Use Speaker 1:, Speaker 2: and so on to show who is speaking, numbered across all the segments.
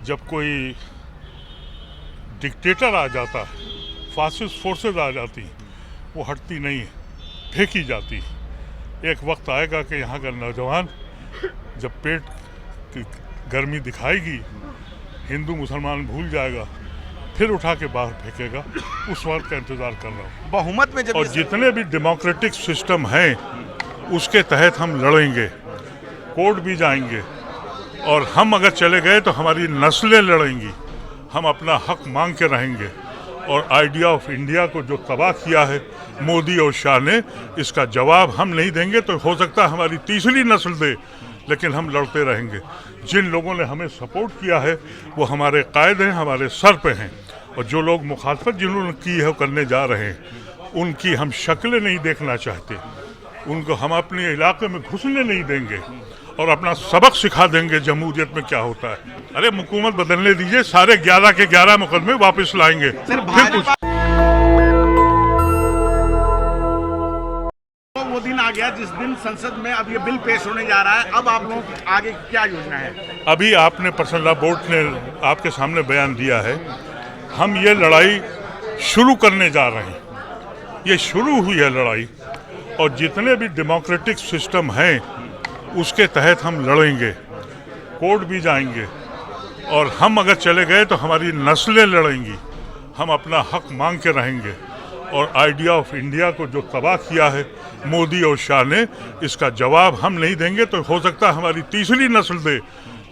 Speaker 1: जब कोई डिक्टेटर आ जाता है, फासिस्ट फोर्सेज आ जाती, वो हटती नहीं है, फेंकी जाती। एक वक्त आएगा कि यहाँ का नौजवान जब पेट की गर्मी दिखाएगी, हिंदू मुसलमान भूल जाएगा, फिर उठा के बाहर फेंकेगा। उस वक्त का इंतजार कर रहा हूँ।
Speaker 2: बहुमत में जब
Speaker 1: और जितने भी डेमोक्रेटिक सिस्टम हैं उसके तहत हम लड़ेंगे, कोर्ट भी जाएंगे, और हम अगर चले गए तो हमारी नस्लें लड़ेंगी। हम अपना हक मांग के रहेंगे, और आइडिया ऑफ इंडिया को जो तबाह किया है मोदी और शाह ने, इसका जवाब हम नहीं देंगे तो हो सकता है हमारी तीसरी नस्ल दे, लेकिन हम लड़ते रहेंगे। जिन लोगों ने हमें सपोर्ट किया है वो हमारे कायद हैं, हमारे सर पे हैं, और जो लोग मुखालफत जिन्होंने की है वो करने जा रहे हैं, उनकी हम शक्लें नहीं देखना चाहते। उनको हम अपने इलाके में घुसने नहीं देंगे, और अपना सबक सिखा देंगे जमहूरियत में क्या होता है। अरे हुकूमत बदलने दीजिए, सारे 11 के 11 मुकदमे वापस लाएंगे।
Speaker 2: वो दिन आ गया जिस दिन संसद में अब ये बिल पेश होने जा रहा है। अब आप लोगों की आगे क्या योजना है?
Speaker 1: अभी आपने पर्सनल लॉ बोर्ड ने आपके सामने बयान दिया है। हम ये लड़ाई शुरू करने जा रहे हैं, ये शुरू हुई है लड़ाई, और जितने भी डेमोक्रेटिक सिस्टम हैं उसके तहत हम लड़ेंगे, कोर्ट भी जाएंगे, और हम अगर चले गए तो हमारी नस्लें लड़ेंगी। हम अपना हक मांग के रहेंगे, और आइडिया ऑफ इंडिया को जो तबाह किया है मोदी और शाह ने, इसका जवाब हम नहीं देंगे तो हो सकता है हमारी तीसरी नस्ल दे,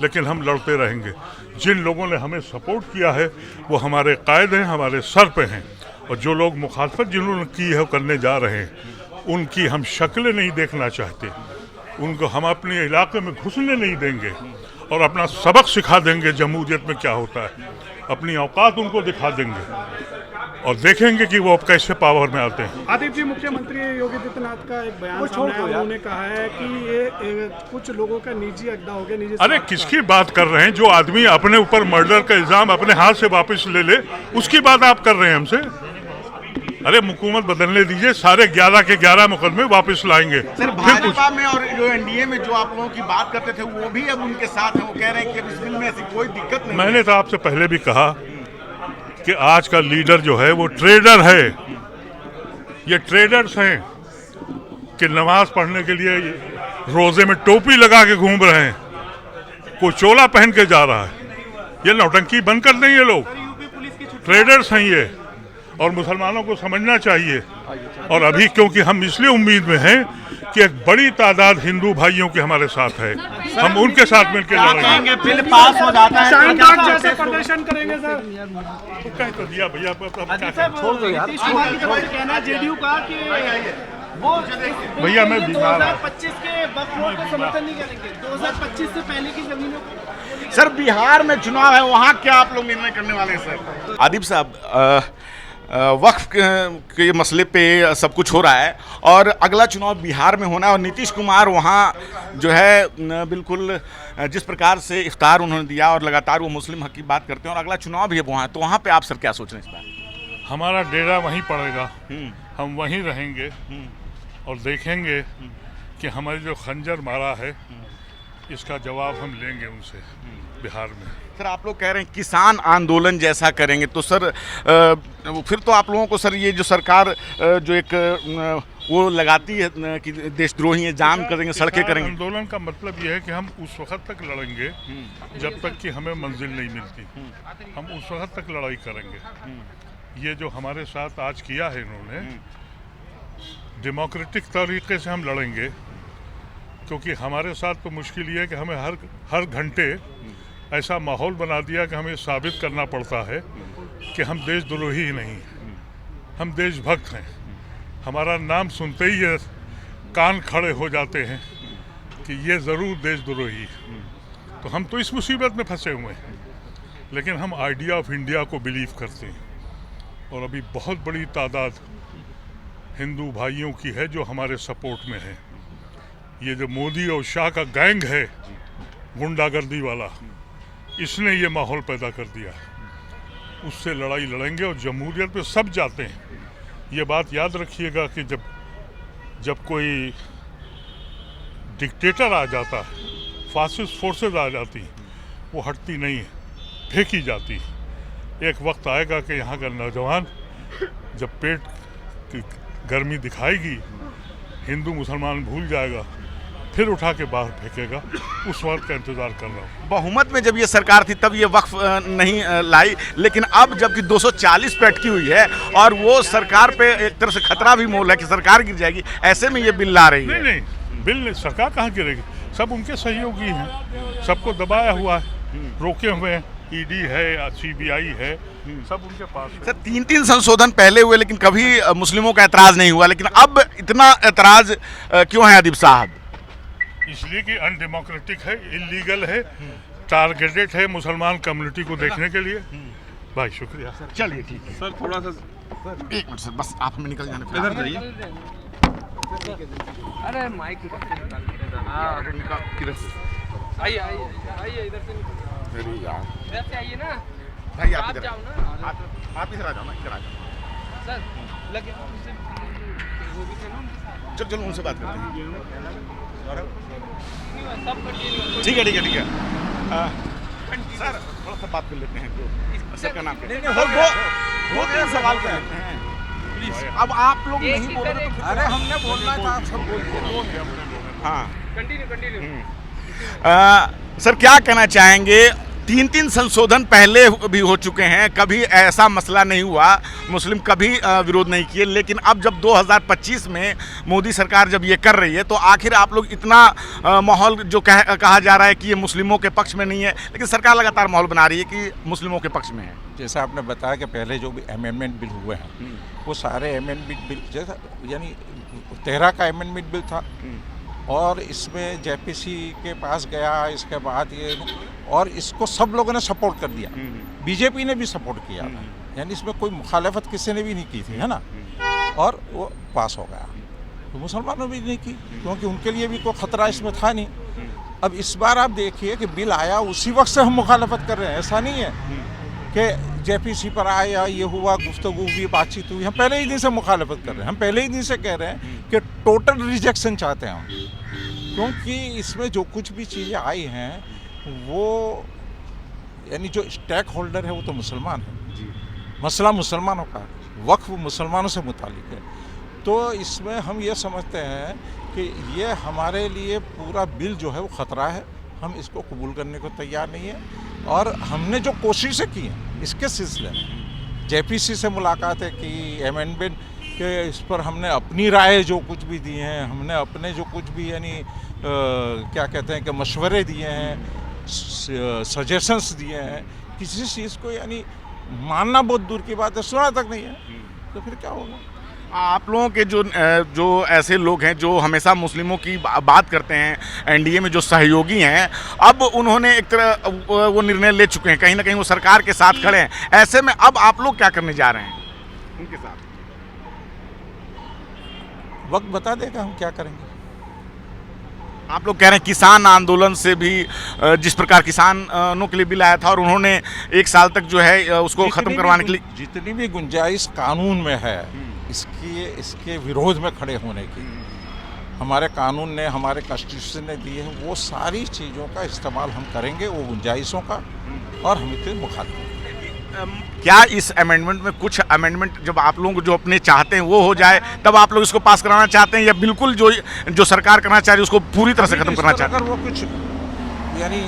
Speaker 1: लेकिन हम लड़ते रहेंगे। जिन लोगों ने हमें सपोर्ट किया है वो हमारे कायद हैं, हमारे सर पे हैं, और जो लोग मुखालफत जिन्होंने की है वो करने जा रहे हैं, उनकी हम शक्लें नहीं देखना चाहते। उनको हम अपने इलाके में घुसने नहीं देंगे, और अपना सबक सिखा देंगे जमहूरियत में क्या होता है। अपनी औकात उनको दिखा देंगे, और देखेंगे कि वो अब कैसे पावर में आते हैं।
Speaker 3: आदित्य जी, मुख्यमंत्री योगी आदित्यनाथ का एक बयान सामने आया, उन्होंने कहा है कि ये कुछ लोगों का निजी अड्डा हो गया, निजी।
Speaker 1: अरे किसकी बात कर रहे हैं? जो आदमी अपने ऊपर मर्डर का इल्जाम अपने हाथ से वापस ले ले, उसकी बात आप कर रहे हैं हमसे? अरे हुकूमत बदलने दीजिए, सारे 11 के 11 मुकदमे वापस लाएंगे।
Speaker 2: सर, भाजपा में और जो एनडीए में जो आप लोगों की बात करते थे वो भी अब उनके साथ हैं। वो कह रहे हैं कि इस बिल में ऐसी कोई दिक्कत नहीं।
Speaker 1: मैंने तो आपसे पहले भी कहा कि आज का लीडर जो है वो ट्रेडर है। ये ट्रेडर्स हैं कि नमाज पढ़ने के लिए रोजे में टोपी लगा के घूम रहे हैं, कोई चोला पहन के जा रहा है। ये नौटंकी बंद कर दें ये लोग। ट्रेडर्स हैं ये, और मुसलमानों को समझना चाहिए। और अभी क्योंकि हम इसलिए उम्मीद में हैं कि एक बड़ी तादाद हिंदू भाइयों के हमारे साथ है, हम उनके साथ मिलकर लड़ेंगे।
Speaker 2: बिल पास हो जाता है
Speaker 3: शाहीन बाग जैसे प्रदर्शन करेंगे सर।
Speaker 1: कह तो दिया भैया,
Speaker 3: छोड़ दो यार। कहना जेडीयू का कि वो
Speaker 1: भैया मैं बीमार
Speaker 3: 2025 के वक्फ बोर्ड को समर्थन नहीं करेंगे, 2025 से पहले की जमीनों को।
Speaker 2: सर, बिहार में चुनाव है, वहाँ क्या आप लोग निर्णय करने वाले हैं? सर आदिब साहब, वक्फ के मसले पे सब कुछ हो रहा है, और अगला चुनाव बिहार में होना है, और नीतीश कुमार वहाँ जो है बिल्कुल जिस प्रकार से इफ्तार उन्होंने दिया, और लगातार वो मुस्लिम हक की बात करते हैं, और अगला चुनाव भी है वहाँ, तो वहाँ पे आप सर क्या सोच रहे हैं इस बार?
Speaker 1: हमारा डेरा वहीं पड़ेगा, हम वहीं रहेंगे, और देखेंगे कि हमारे जो खंजर मारा है इसका जवाब हम लेंगे उनसे बिहार में।
Speaker 2: सर, आप लोग कह रहे हैं किसान आंदोलन जैसा करेंगे, तो सर फिर तो आप लोगों को सर ये जो सरकार जो एक वो लगाती है कि देशद्रोही है, जाम करेंगे, सड़कें करेंगे।
Speaker 1: आंदोलन का मतलब ये है कि हम उस वक्त तक लड़ेंगे जब तक कि हमें मंजिल नहीं मिलती। हम उस वक्त तक लड़ाई करेंगे। ये जो हमारे साथ आज किया है इन्होंने, डेमोक्रेटिक तरीके से हम लड़ेंगे, क्योंकि हमारे साथ तो मुश्किल ये है कि हमें हर घंटे ऐसा माहौल बना दिया कि हमें साबित करना पड़ता है कि हम देशद्रोही ही नहीं, हम देशभक्त हैं। हमारा नाम सुनते ही ये कान खड़े हो जाते हैं कि ये ज़रूर देशद्रोही। तो हम तो इस मुसीबत में फंसे हुए हैं, लेकिन हम आइडिया ऑफ इंडिया को बिलीव करते हैं, और अभी बहुत बड़ी तादाद हिंदू भाइयों की है जो हमारे सपोर्ट में है। ये जो मोदी और शाह का गैंग है गुंडागर्दी वाला, इसने ये माहौल पैदा कर दिया। उससे लड़ाई लड़ेंगे, और जमहूरियत पे सब जाते हैं। ये बात याद रखिएगा कि जब कोई डिक्टेटर आ जाता है, फासिस्ट फोर्सेज आ जाती, वो हटती नहीं है, फेंकी जाती। एक वक्त आएगा कि यहाँ का नौजवान जब पेट की गर्मी दिखाएगी, हिंदू मुसलमान भूल जाएगा, फिर उठा के बाहर फेंकेगा। उस वक्त का इंतजार कर रहा हूँ।
Speaker 2: बहुमत में जब ये सरकार थी तब ये वक्फ नहीं लाई, लेकिन अब जबकि 240 पे अटकी हुई है और वो सरकार पे एक तरह से खतरा भी मोल है कि सरकार गिर जाएगी, ऐसे में ये बिल ला रही है।
Speaker 1: नहीं, बिल नहीं, सरकार कहाँ गिरेगी? सब उनके सहयोगी हैं, सबको दबाया हुआ है, रोके हुए हैं। ईडी है, सीबीआई है, सब उनके पास है।
Speaker 2: सर 3 संशोधन पहले हुए लेकिन कभी मुस्लिमों का एतराज नहीं हुआ, लेकिन अब इतना एतराज क्यों है अदीब साहब?
Speaker 1: इसलिए कि अनडेमोक्रेटिक है, इलीगल है, टारगेटेड है मुसलमान कम्युनिटी को देखने के लिए। भाई शुक्रिया सर।
Speaker 2: चलिए ठीक है
Speaker 4: सर, थोड़ा सा
Speaker 2: एक मिनट सर, बस आप हमें निकल जाने
Speaker 4: इधर जाइए।
Speaker 5: अरे माइक
Speaker 2: किधर से?
Speaker 5: आइए आइए इधर से
Speaker 2: अरे यार
Speaker 5: इधर से आइए ना
Speaker 2: भाई आप
Speaker 5: आप
Speaker 2: इधर
Speaker 5: जाओ ना
Speaker 2: आप इधर आ जाओ ना, इधर आ जाओ।
Speaker 5: सर लगे उनसे वो भी थे ना
Speaker 2: चलो चलो उनसे बात करते हैं।
Speaker 5: सब कंटिन्यू
Speaker 2: ठीक है सर थोड़ा सा बात कर लेते हैं। जो सर का नाम क्या है? सर दो तीन सवाल कर लेते हैं प्लीज। अब आप लोग नहीं बोल रहे तो
Speaker 4: अरे हमने बोलना था, सब बोलते।
Speaker 2: हाँ
Speaker 5: कंटिन्यू
Speaker 2: सर क्या कहना चाहेंगे? 3 संशोधन पहले भी हो चुके हैं, कभी ऐसा मसला नहीं हुआ, मुस्लिम कभी विरोध नहीं किए, लेकिन अब जब 2025 में मोदी सरकार जब ये कर रही है तो आखिर आप लोग इतना माहौल जो कहा जा रहा है कि ये मुस्लिमों के पक्ष में नहीं है, लेकिन सरकार लगातार माहौल बना रही है कि मुस्लिमों के पक्ष में है।
Speaker 6: जैसा आपने बताया कि पहले जो भी अमेंडमेंट बिल हुए हैं वो सारे अमेंडमेंट बिल जैसा यानी 13 का अमेंडमेंट बिल था और इसमें जेपीसी के पास गया, इसके बाद ये और इसको सब लोगों ने सपोर्ट कर दिया, बीजेपी ने भी सपोर्ट किया, यानी इसमें कोई मुखालफत किसी ने भी नहीं की थी, है ना, और वो पास हो गया। तो मुसलमानों भी नहीं की क्योंकि उनके लिए भी कोई ख़तरा इसमें था नहीं। अब इस बार आप देखिए कि बिल आया उसी वक्त से हम मुखालफत कर रहे हैं, ऐसा नहीं है कि जेपीसी पर आया ये हुआ गुफ्तगू हुई बातचीत हुई, हम पहले ही दिन से मुखालफत कर रहे हैं, हम पहले ही दिन से कह रहे हैं कि टोटल रिजेक्शन चाहते हैं हम, क्योंकि इसमें जो कुछ भी चीज़ें आई हैं वो यानी जो स्टेक होल्डर है वो तो मुसलमान है, मसला मुसलमानों का, वक्फ मुसलमानों से मुतालिक है। तो इसमें हम ये समझते हैं कि ये हमारे लिए पूरा बिल जो है वो ख़तरा है, हम इसको कबूल करने को तैयार नहीं है। और हमने जो कोशिशें की हैं इसके सिलसिले में जेपीसी से मुलाकातें की, अमेंडमेंट के इस पर हमने अपनी राय जो कुछ भी दी हैं, हमने अपने जो कुछ भी यानी क्या कहते हैं कि मशवरे दिए हैं, सजेशंस दिए हैं, किसी चीज़ को यानी मानना बहुत दूर की बात है, सुना तक नहीं है, तो फिर क्या होगा?
Speaker 2: आप लोगों के जो ऐसे लोग हैं जो हमेशा मुस्लिमों की बात करते हैं, एनडीए में जो सहयोगी हैं, अब उन्होंने एक तरह वो निर्णय ले चुके हैं, कहीं ना कहीं वो सरकार के साथ खड़े हैं, ऐसे में अब आप लोग क्या करने जा रहे हैं उनके साथ?
Speaker 6: वक्त बता देगा हम क्या करेंगे।
Speaker 2: आप लोग कह रहे हैं किसान आंदोलन से भी जिस प्रकार किसानों के लिए बिल आया था और उन्होंने 1 साल तक जो है उसको ख़त्म करवाने के लिए
Speaker 6: जितनी भी गुंजाइश कानून में है इसके विरोध में खड़े होने की हमारे कानून ने, हमारे कॉन्स्टिट्यूशन ने दी है, वो सारी चीज़ों का इस्तेमाल हम करेंगे, वो गुंजाइशों का, और हम इसके मुखालिफ हैं।
Speaker 2: क्या इस अमेंडमेंट में कुछ अमेंडमेंट जब आप लोग जो अपने चाहते हैं वो हो जाए तब आप लोग इसको पास कराना चाहते हैं, या बिल्कुल जो सरकार करना चाह रही है उसको पूरी तरह से खत्म करना चाहते हैं?
Speaker 6: अगर वो कुछ यानी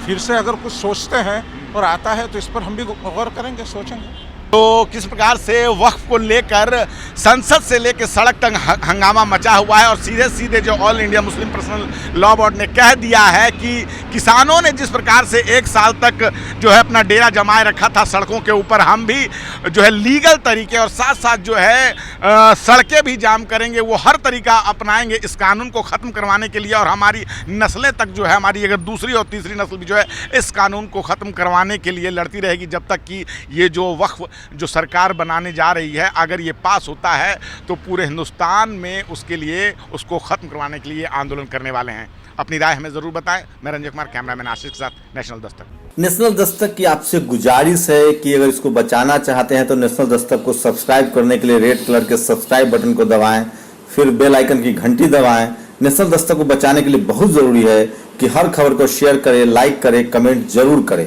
Speaker 6: फिर से अगर कुछ सोचते हैं और आता है तो इस पर हम भी गौर करेंगे, सोचेंगे।
Speaker 2: तो किस प्रकार से वक्फ को लेकर संसद से लेकर सड़क तक हंगामा मचा हुआ है और सीधे सीधे जो all India Muslim personal law board ने कह दिया है कि किसानों ने जिस प्रकार से 1 साल तक जो है अपना डेरा जमाए रखा था सड़कों के ऊपर, हम भी जो है लीगल तरीके और साथ साथ जो है सड़कें भी जाम करेंगे, वो हर तरीका अपनाएंगे इस कानून को ख़त्म करवाने के लिए, और हमारी नस्लें तक जो है, हमारी अगर दूसरी और तीसरी नस्ल भी जो है इस कानून को ख़त्म करवाने के लिए लड़ती रहेगी, जब तक कि ये जो वक्फ जो सरकार बनाने जा रही है अगर ये पास होता है तो पूरे हिंदुस्तान में उसके लिए उसको ख़त्म करवाने के लिए आंदोलन करने वाले हैं। अपनी राय हमें ज़रूर बताएं। मैं रंजय कुमार, कैमरामैन आशीष के साथ, नेशनल दस्तक।
Speaker 7: नेशनल दस्तक की आपसे गुजारिश है कि अगर इसको बचाना चाहते हैं तो नेशनल दस्तक को सब्सक्राइब करने के लिए रेड कलर के सब्सक्राइब बटन को दबाएं, फिर बेल आइकन की घंटी दबाएं। नेशनल दस्तक को बचाने के लिए बहुत ज़रूरी है कि हर खबर को शेयर करें, लाइक करें, कमेंट जरूर करें।